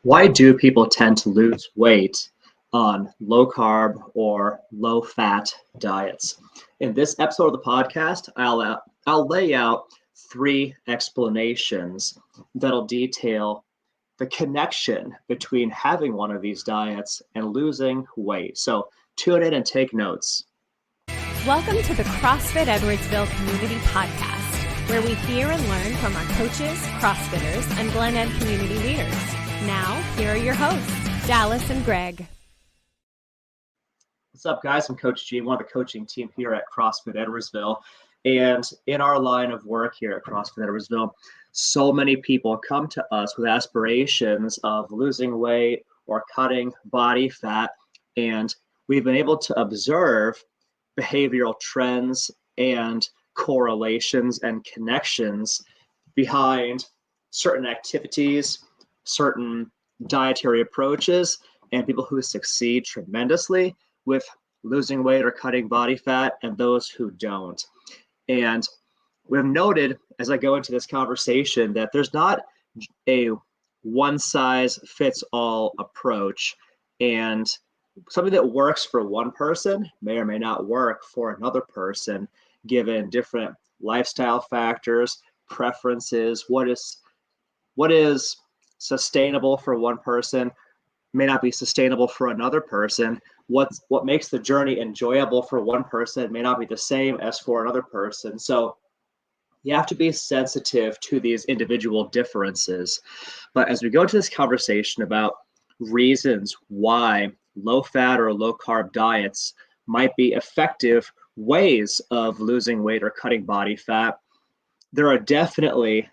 Why do people tend to lose weight on low carb or low fat diets? In this episode of the podcast, I'll lay out three explanations that'll detail the connection between having one of these diets and losing weight. So tune in and take notes. Welcome to the CrossFit Edwardsville Community Podcast, where we hear and learn from our coaches, CrossFitters, and Glen Ed community leaders. Now, here are your hosts, Dallas and Greg. What's up, guys? I'm Coach G, one of the coaching team here at CrossFit Edwardsville. And in our line of work here at CrossFit Edwardsville, so many people come to us with aspirations of losing weight or cutting body fat. And we've been able to observe behavioral trends and correlations and connections behind certain activities, certain dietary approaches, and people who succeed tremendously with losing weight or cutting body fat and those who don't. And we've noted as I go into this conversation that there's not a one size fits all approach, and something that works for one person may or may not work for another person, given different lifestyle factors, preferences. What is sustainable for one person may not be sustainable for another person. What makes the journey enjoyable for one person may not be the same as for another person. So you have to be sensitive to these individual differences. But as we go to this conversation about reasons why low fat or low carb diets might be effective ways of losing weight or cutting body fat, there are definitely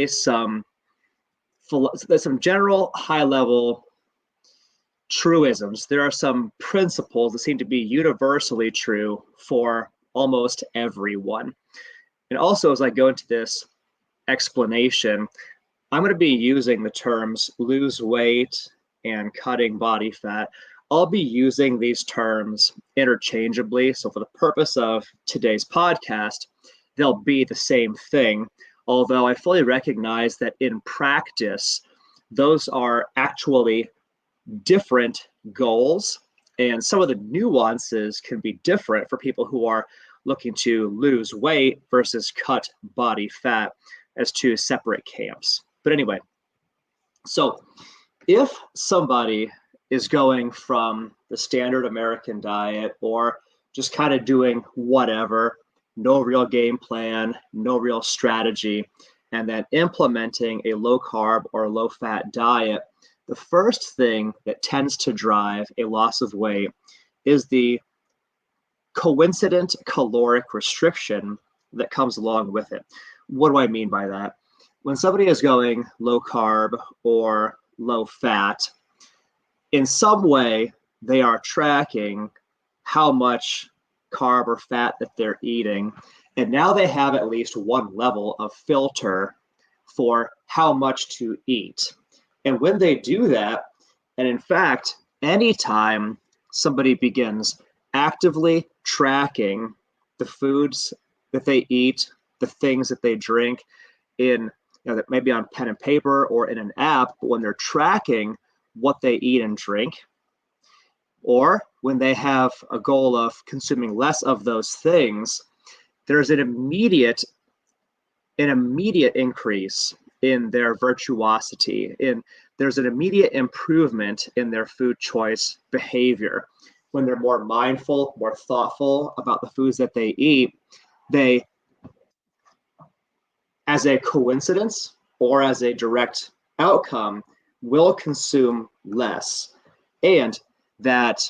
some general high level truisms. There are some principles that seem to be universally true for almost everyone. And also, as I go into this explanation, I'm going to be using the terms lose weight and cutting body fat. I'll be using these terms interchangeably. So for the purpose of today's podcast, they'll be the same thing. Although I fully recognize that in practice, those are actually different goals. And some of the nuances can be different for people who are looking to lose weight versus cut body fat as two separate camps. But anyway, so if somebody is going from the standard American diet or just kind of doing whatever, no real game plan, no real strategy, and then implementing a low carb or low fat diet, the first thing that tends to drive a loss of weight is the coincident caloric restriction that comes along with it. What do I mean by that? When somebody is going low carb or low fat, in some way they are tracking how much carb or fat that they're eating, and now they have at least one level of filter for how much to eat. And when they do that, and in fact, anytime somebody begins actively tracking the foods that they eat, the things that they drink in, that may be on pen and paper or in an app, but when they're tracking what they eat and drink, or when they have a goal of consuming less of those things, there's an immediate increase in their virtuosity, there's an immediate improvement in their food choice behavior. When they're more mindful, more thoughtful about the foods that they eat, they, as a coincidence or as a direct outcome, will consume less. And that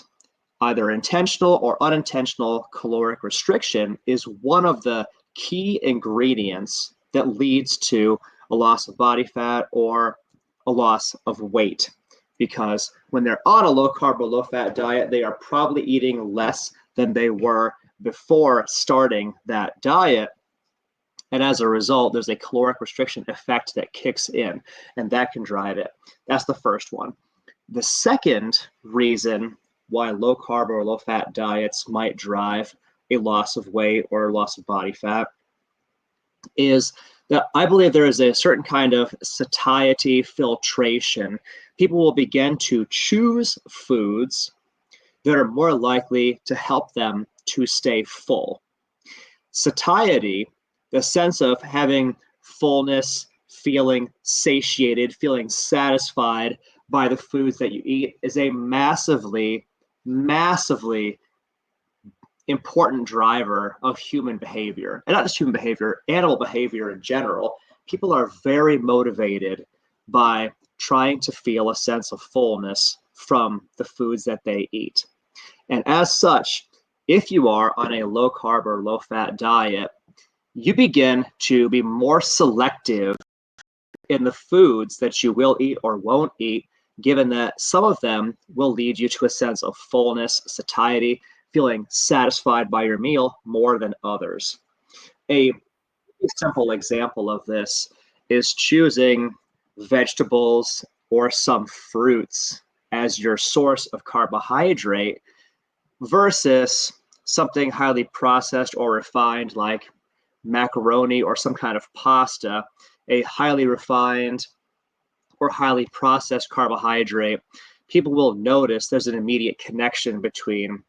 either intentional or unintentional caloric restriction is one of the key ingredients that leads to a loss of body fat or a loss of weight. Because when they're on a low carb or low fat diet, they are probably eating less than they were before starting that diet. And as a result, there's a caloric restriction effect that kicks in, and that can drive it. That's the first one. The second reason why low carb or low fat diets might drive a loss of weight or a loss of body fat is that I believe there is a certain kind of satiety filtration. People will begin to choose foods that are more likely to help them to stay full. Satiety, the sense of having fullness, feeling satiated, feeling satisfied by the foods that you eat, is a massively, massively important driver of human behavior. And not just human behavior, animal behavior in general. People are very motivated by trying to feel a sense of fullness from the foods that they eat. And as such, if you are on a low carb or low fat diet, you begin to be more selective in the foods that you will eat or won't eat, given that some of them will lead you to a sense of fullness, satiety, feeling satisfied by your meal more than others. A simple example of this is choosing vegetables or some fruits as your source of carbohydrate versus something highly processed or refined like macaroni or some kind of pasta, a highly refined or highly processed carbohydrate. People will notice there's an immediate connection between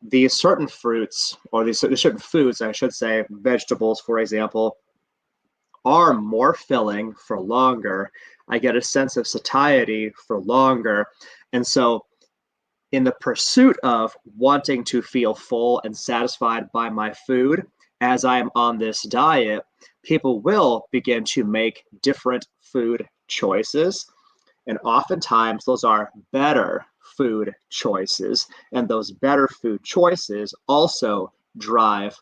these certain fruits, or these certain foods, I should say, vegetables, for example, are more filling for longer. I get a sense of satiety for longer. And so in the pursuit of wanting to feel full and satisfied by my food as I am on this diet, people will begin to make different food choices. And oftentimes those are better food choices. And those better food choices also drive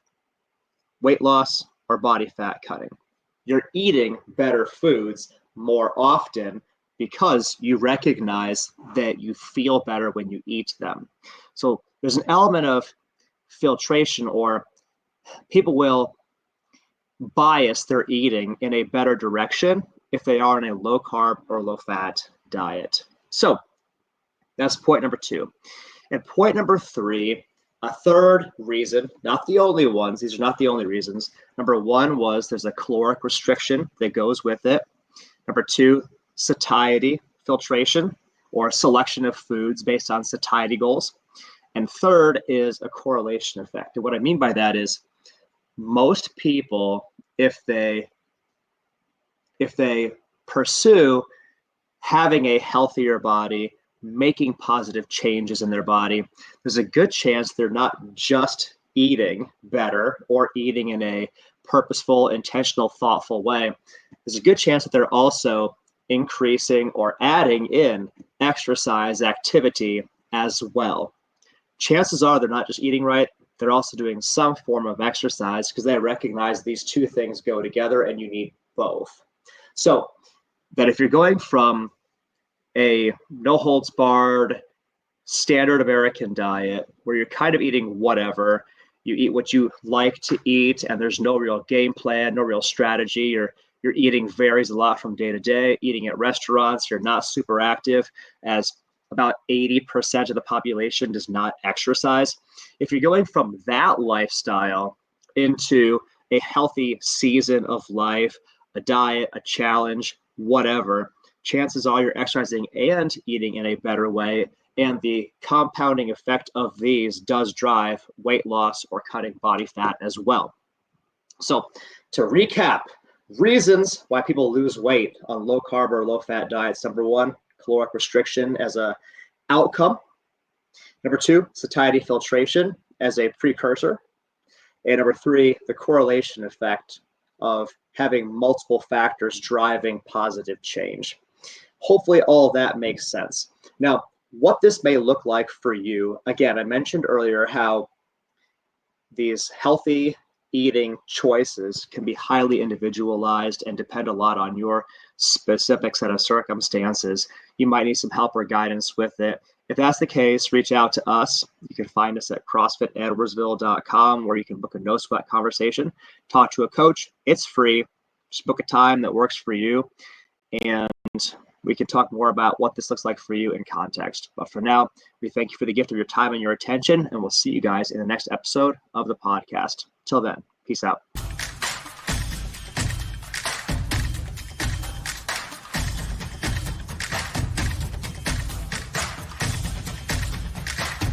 weight loss or body fat cutting. You're eating better foods more often because you recognize that you feel better when you eat them. So there's an element of filtration, or people will bias their eating in a better direction if they are in a low carb or low fat diet. So that's point number 2. And point number 3, a third reason, not the only ones, these are not the only reasons. Number 1 was there's a caloric restriction that goes with it. Number 2, satiety filtration, or selection of foods based on satiety goals. And third is a correlation effect. And what I mean by that is most people, if they pursue having a healthier body, making positive changes in their body, there's a good chance they're not just eating better or eating in a purposeful, intentional, thoughtful way. There's a good chance that they're also increasing or adding in exercise activity as well. Chances are they're not just eating right, they're also doing some form of exercise because they recognize these two things go together and you need both. So that if you're going from a no holds barred standard American diet where you're kind of eating whatever, you eat what you like to eat and there's no real game plan, no real strategy, your eating varies a lot from day to day, eating at restaurants, you're not super active, as about 80% of the population does not exercise. If you're going from that lifestyle into a healthy season of life, a diet, a challenge, whatever, chances are you're exercising and eating in a better way. And the compounding effect of these does drive weight loss or cutting body fat as well. So to recap, reasons why people lose weight on low carb or low fat diets. Number 1, caloric restriction as a outcome. Number 2, satiety filtration as a precursor. And number 3, the correlation effect of having multiple factors driving positive change. Hopefully all of that makes sense. Now, what this may look like for you, again, I mentioned earlier how these healthy eating choices can be highly individualized and depend a lot on your specific set of circumstances. You might need some help or guidance with it. If that's the case, reach out to us. You can find us at CrossFitEdwardsville.com, where you can book a no sweat conversation, talk to a coach. It's free. Just book a time that works for you, and we can talk more about what this looks like for you in context. But for now, we thank you for the gift of your time and your attention, and we'll see you guys in the next episode of the podcast. Till then, peace out.